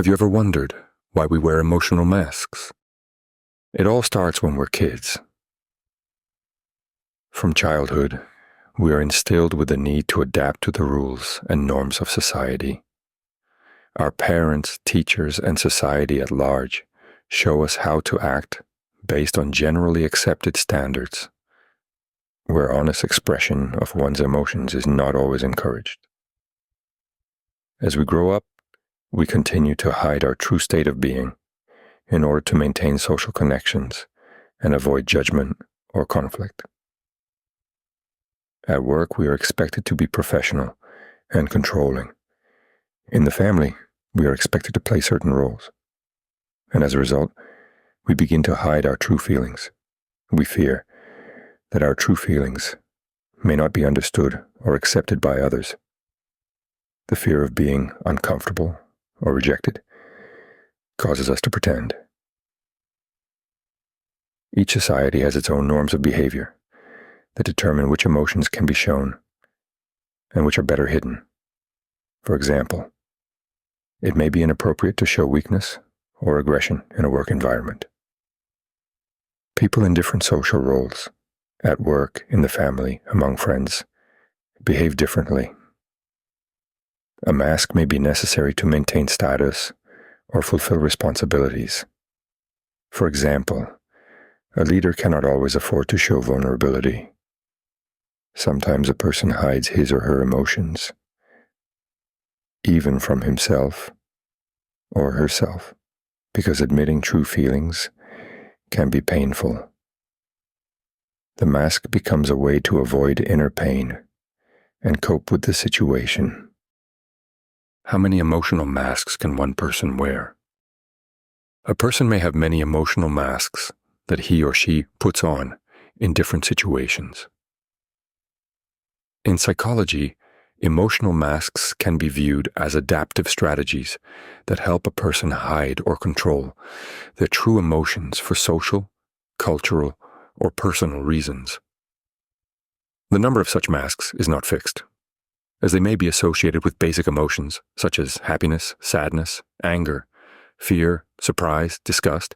Have you ever wondered why we wear emotional masks? It all starts when we're kids. From childhood, we are instilled with the need to adapt to the rules and norms of society. Our parents, teachers, and society at large show us how to act based on generally accepted standards, where honest expression of one's emotions is not always encouraged. As we grow up, we continue to hide our true state of being in order to maintain social connections and avoid judgment or conflict. At work, we are expected to be professional and controlling. In the family, we are expected to play certain roles. And as a result, we begin to hide our true feelings. We fear that our true feelings may not be understood or accepted by others. The fear of being uncomfortable or rejected causes us to pretend. Each society has its own norms of behavior that determine which emotions can be shown and which are better hidden. For example, it may be inappropriate to show weakness or aggression in a work environment. People in different social roles, at work, in the family, among friends, behave differently. A mask may be necessary to maintain status or fulfill responsibilities. For example, a leader cannot always afford to show vulnerability. Sometimes a person hides his or her emotions, even from himself or herself, because admitting true feelings can be painful. The mask becomes a way to avoid inner pain and cope with the situation. How many emotional masks can one person wear? A person may have many emotional masks that he or she puts on in different situations. In psychology, emotional masks can be viewed as adaptive strategies that help a person hide or control their true emotions for social, cultural, or personal reasons. The number of such masks is not fixed, as they may be associated with basic emotions such as happiness, sadness, anger, fear, surprise, disgust,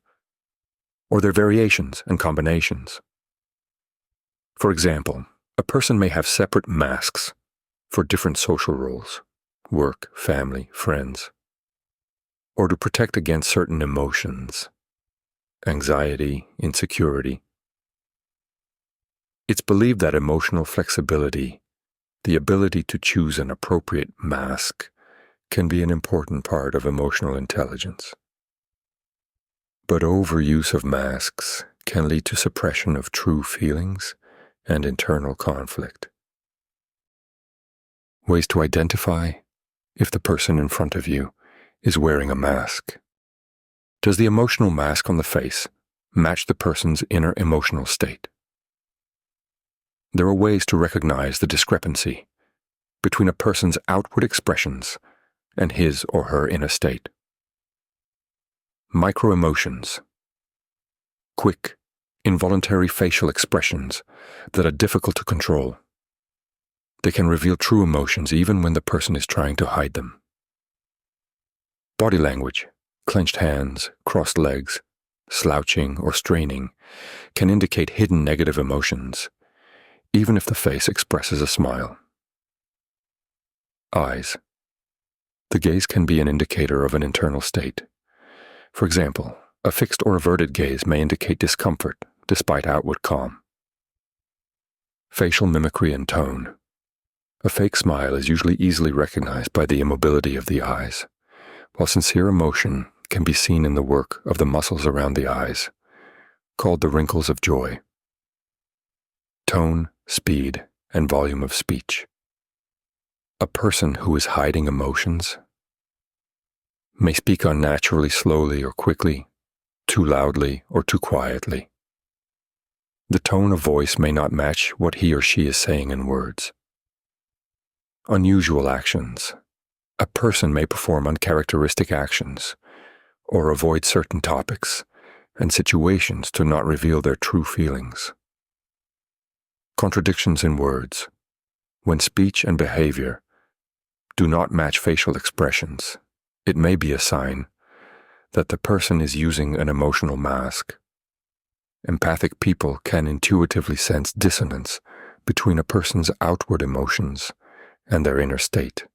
or their variations and combinations. For example, a person may have separate masks for different social roles, work, family, friends, or to protect against certain emotions, anxiety, insecurity. It's believed that emotional flexibility, the ability to choose an appropriate mask, can be an important part of emotional intelligence. But overuse of masks can lead to suppression of true feelings and internal conflict. Ways to identify if the person in front of you is wearing a mask. Does the emotional mask on the face match the person's inner emotional state? There are ways to recognize the discrepancy between a person's outward expressions and his or her inner state. Microemotions. Quick, involuntary facial expressions that are difficult to control. They can reveal true emotions even when the person is trying to hide them. Body language, clenched hands, crossed legs, slouching or straining, can indicate hidden negative emotions, even if the face expresses a smile. Eyes. The gaze can be an indicator of an internal state. For example, a fixed or averted gaze may indicate discomfort despite outward calm. Facial mimicry and tone. A fake smile is usually easily recognized by the immobility of the eyes, while sincere emotion can be seen in the work of the muscles around the eyes, called the wrinkles of joy. Tone, speed, and volume of speech. A person who is hiding emotions may speak unnaturally slowly or quickly, too loudly or too quietly. The tone of voice may not match what he or she is saying in words. Unusual actions. A person may perform uncharacteristic actions or avoid certain topics and situations to not reveal their true feelings. Contradictions in words. When speech and behavior do not match facial expressions, it may be a sign that the person is using an emotional mask. Empathic people can intuitively sense dissonance between a person's outward emotions and their inner state,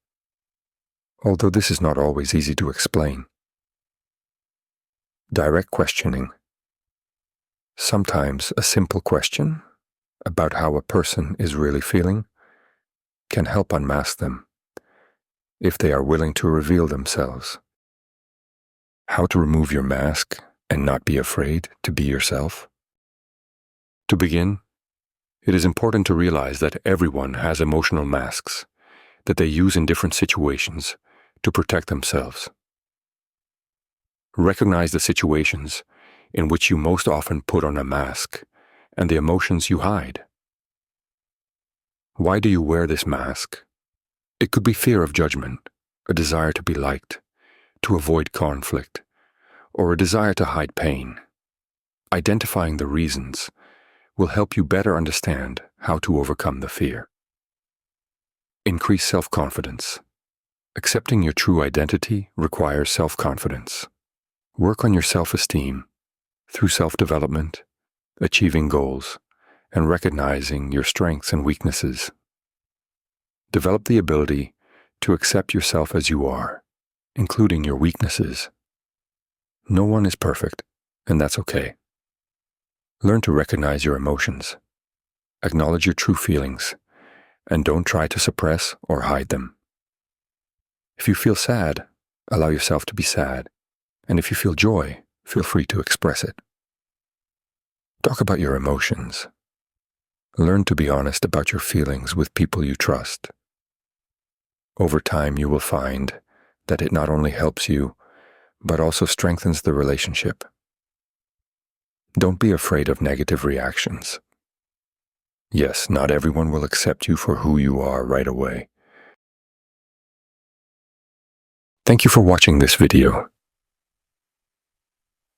although this is not always easy to explain. Direct questioning. Sometimes a simple question about how a person is really feeling can help unmask them, if they are willing to reveal themselves. How to remove your mask and not be afraid to be yourself? To begin, it is important to realize that everyone has emotional masks that they use in different situations to protect themselves. Recognize the situations in which you most often put on a mask and the emotions you hide. Why do you wear this mask? It could be fear of judgment, a desire to be liked, to avoid conflict, or a desire to hide pain. Identifying the reasons will help you better understand how to overcome the fear. Increase self-confidence. Accepting your true identity requires self-confidence. Work on your self-esteem through self-development, achieving goals, and recognizing your strengths and weaknesses. Develop the ability to accept yourself as you are, including your weaknesses. No one is perfect, and that's okay. Learn to recognize your emotions. Acknowledge your true feelings, and don't try to suppress or hide them. If you feel sad, allow yourself to be sad, and if you feel joy, feel free to express it. Talk about your emotions. Learn to be honest about your feelings with people you trust. Over time, you will find that it not only helps you, but also strengthens the relationship. Don't be afraid of negative reactions. Yes, not everyone will accept you for who you are right away. Thank you for watching this video.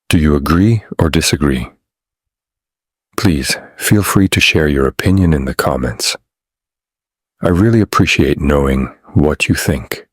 Do you agree or disagree? Please feel free to share your opinion in the comments. I really appreciate knowing what you think.